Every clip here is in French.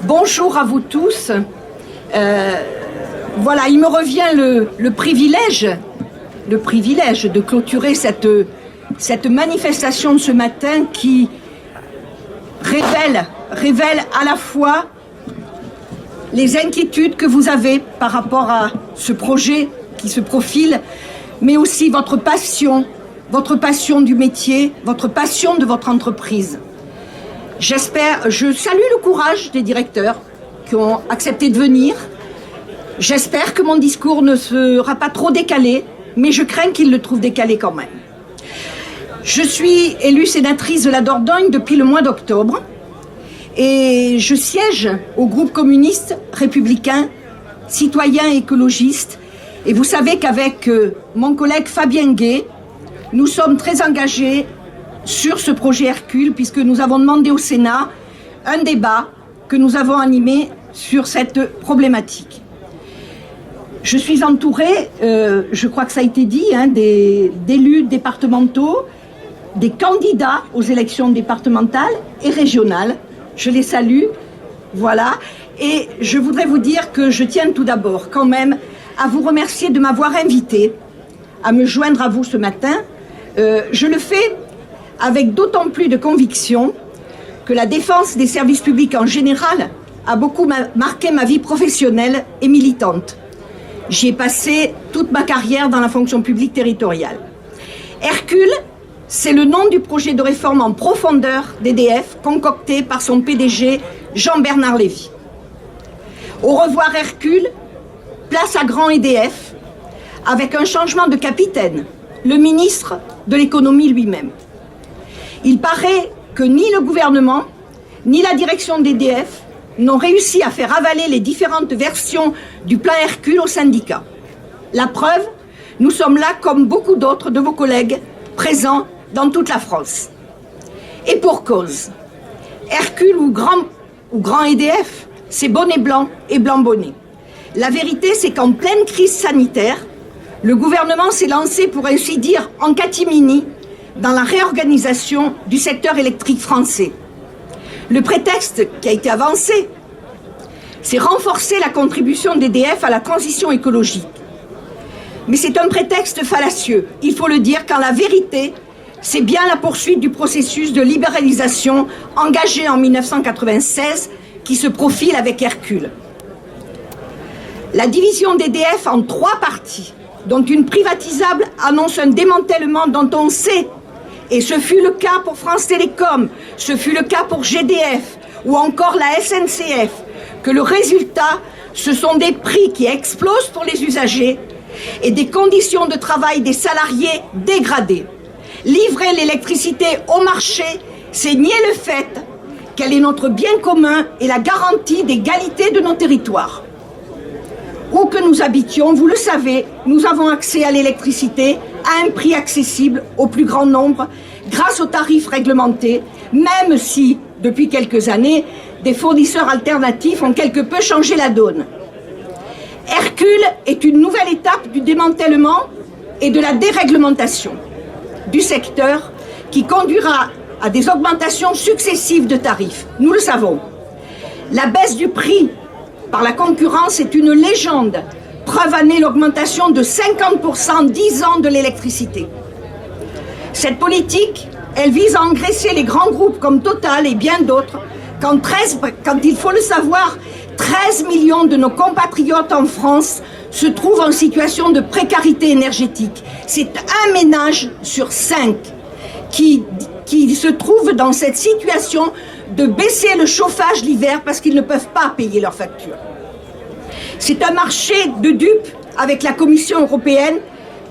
Bonjour à vous tous. Voilà, il me revient le privilège de clôturer cette manifestation de ce matin qui révèle à la fois les inquiétudes que vous avez par rapport à ce projet qui se profile, mais aussi votre passion du métier, votre passion de votre entreprise. Je salue le courage des directeurs qui ont accepté de venir. J'espère que mon discours ne sera pas trop décalé, mais je crains qu'il le trouve décalé quand même. Je suis élue sénatrice de la Dordogne depuis le mois d'octobre et je siège au groupe communiste républicain, citoyen et écologiste. Et vous savez qu'avec mon collègue Fabien Gay, nous sommes très engagés sur ce projet Hercule, puisque nous avons demandé au Sénat un débat que nous avons animé sur cette problématique. Je suis entourée, je crois que ça a été dit, d'élus départementaux, des candidats aux élections départementales et régionales. Je les salue, voilà. Et je voudrais vous dire que je tiens tout d'abord quand même à vous remercier de m'avoir invité à me joindre à vous ce matin. Je le fais avec d'autant plus de conviction que la défense des services publics en général a beaucoup marqué ma vie professionnelle et militante. J'y ai passé toute ma carrière dans la fonction publique territoriale. Hercule, c'est le nom du projet de réforme en profondeur d'EDF concocté par son PDG Jean-Bernard Lévy. Au revoir Hercule, place à grand EDF, avec un changement de capitaine, le ministre de l'économie lui-même. Il paraît que ni le gouvernement, ni la direction d'EDF n'ont réussi à faire avaler les différentes versions du plan Hercule aux syndicats. La preuve, nous sommes là comme beaucoup d'autres de vos collègues présents dans toute la France. Et pour cause, Hercule ou grand EDF, c'est bonnet blanc et blanc bonnet. La vérité, c'est qu'en pleine crise sanitaire, le gouvernement s'est lancé, pour ainsi dire, en catimini, dans la réorganisation du secteur électrique français. Le prétexte qui a été avancé, c'est renforcer la contribution d'EDF à la transition écologique. Mais c'est un prétexte fallacieux, il faut le dire, quand la vérité, c'est bien la poursuite du processus de libéralisation engagé en 1996 qui se profile avec Hercule. La division d'EDF en 3 parties, dont une privatisable annonce un démantèlement dont on sait, et ce fut le cas pour France Télécom, ce fut le cas pour GDF ou encore la SNCF, que le résultat, ce sont des prix qui explosent pour les usagers et des conditions de travail des salariés dégradées. Livrer l'électricité au marché, c'est nier le fait qu'elle est notre bien commun et la garantie d'égalité de nos territoires. Où que nous habitions, vous le savez, nous avons accès à l'électricité à un prix accessible au plus grand nombre grâce aux tarifs réglementés, même si, depuis quelques années, des fournisseurs alternatifs ont quelque peu changé la donne. Hercule est une nouvelle étape du démantèlement et de la déréglementation du secteur qui conduira à des augmentations successives de tarifs. Nous le savons. La baisse du prix par la concurrence est une légende. Preuve en est l'augmentation de 50% en 10 ans de l'électricité. Cette politique, elle vise à engraisser les grands groupes comme Total et bien d'autres, quand il faut le savoir, 13 millions de nos compatriotes en France se trouvent en situation de précarité énergétique. C'est un ménage sur 5 qui se trouve dans cette situation de baisser le chauffage l'hiver parce qu'ils ne peuvent pas payer leurs factures. C'est un marché de dupes avec la Commission européenne,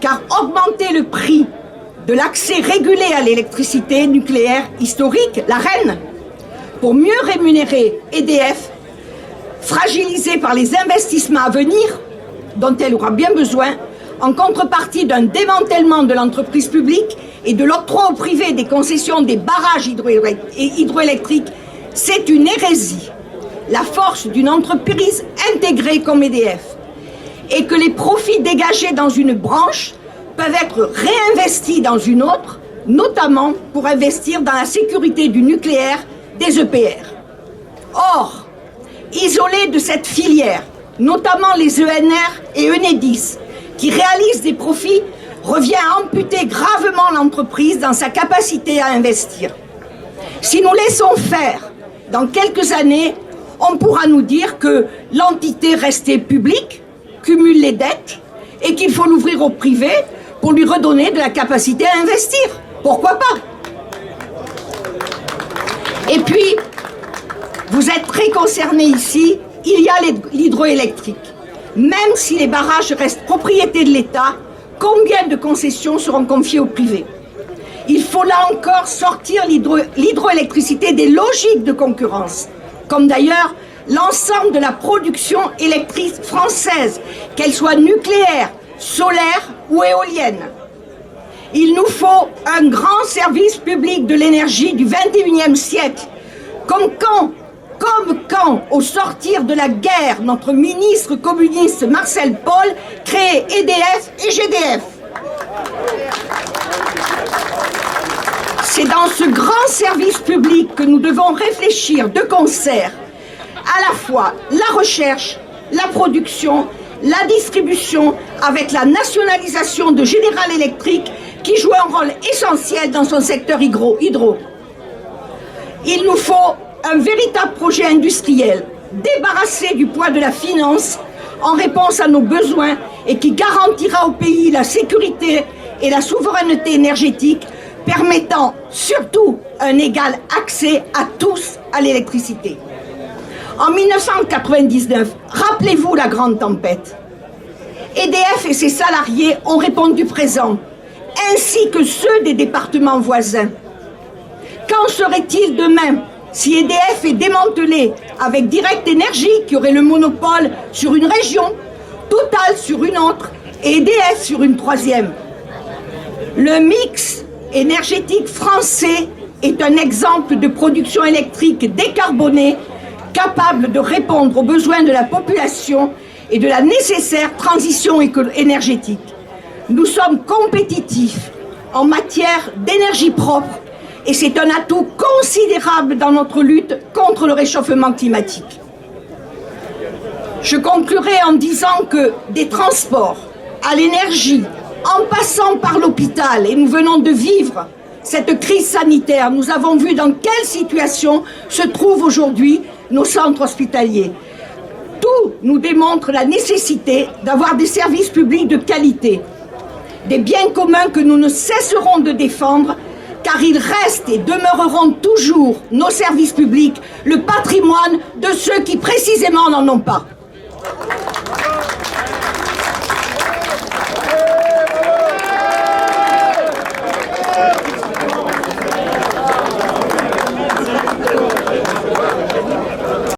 car augmenter le prix de l'accès régulé à l'électricité nucléaire historique, la reine, pour mieux rémunérer EDF, fragilisée par les investissements à venir, dont elle aura bien besoin, en contrepartie d'un démantèlement de l'entreprise publique et de l'octroi au privé des concessions des barrages hydroélectriques, c'est une hérésie. La force d'une entreprise intégrée comme EDF et que les profits dégagés dans une branche peuvent être réinvestis dans une autre, notamment pour investir dans la sécurité du nucléaire des EPR. Or, isolés de cette filière, notamment les ENR et Enedis, qui réalisent des profits, revient à amputer gravement l'entreprise dans sa capacité à investir. Si nous laissons faire, dans quelques années, on pourra nous dire que l'entité restée publique cumule les dettes et qu'il faut l'ouvrir au privé pour lui redonner de la capacité à investir. Pourquoi pas? Et puis, vous êtes très concernés ici, il y a l'hydroélectrique. Même si les barrages restent propriété de l'État, combien de concessions seront confiées au privé? Il faut là encore sortir l'hydroélectricité des logiques de concurrence, comme d'ailleurs l'ensemble de la production électrique française, qu'elle soit nucléaire, solaire ou éolienne. Il nous faut un grand service public de l'énergie du XXIe siècle, comme quand, au sortir de la guerre, notre ministre communiste Marcel Paul crée EDF et GDF. C'est dans ce grand service public que nous devons réfléchir de concert à la fois la recherche, la production, la distribution, avec la nationalisation de General Electric qui joue un rôle essentiel dans son secteur hydro. Il nous faut un véritable projet industriel, débarrassé du poids de la finance, en réponse à nos besoins et qui garantira au pays la sécurité et la souveraineté énergétique, permettant surtout un égal accès à tous à l'électricité. En 1999, rappelez-vous la grande tempête. EDF et ses salariés ont répondu présent, ainsi que ceux des départements voisins. Qu'en serait-il demain si EDF est démantelé avec Direct Énergie qui aurait le monopole sur une région, Total sur une autre et EDF sur une troisième? Le mix énergétique français est un exemple de production électrique décarbonée capable de répondre aux besoins de la population et de la nécessaire transition énergétique. Nous sommes compétitifs en matière d'énergie propre et c'est un atout considérable dans notre lutte contre le réchauffement climatique. Je conclurai en disant que des transports à l'énergie, en passant par l'hôpital, et nous venons de vivre cette crise sanitaire, nous avons vu dans quelle situation se trouvent aujourd'hui nos centres hospitaliers. Tout nous démontre la nécessité d'avoir des services publics de qualité, des biens communs que nous ne cesserons de défendre, car ils restent et demeureront toujours, nos services publics, le patrimoine de ceux qui précisément n'en ont pas.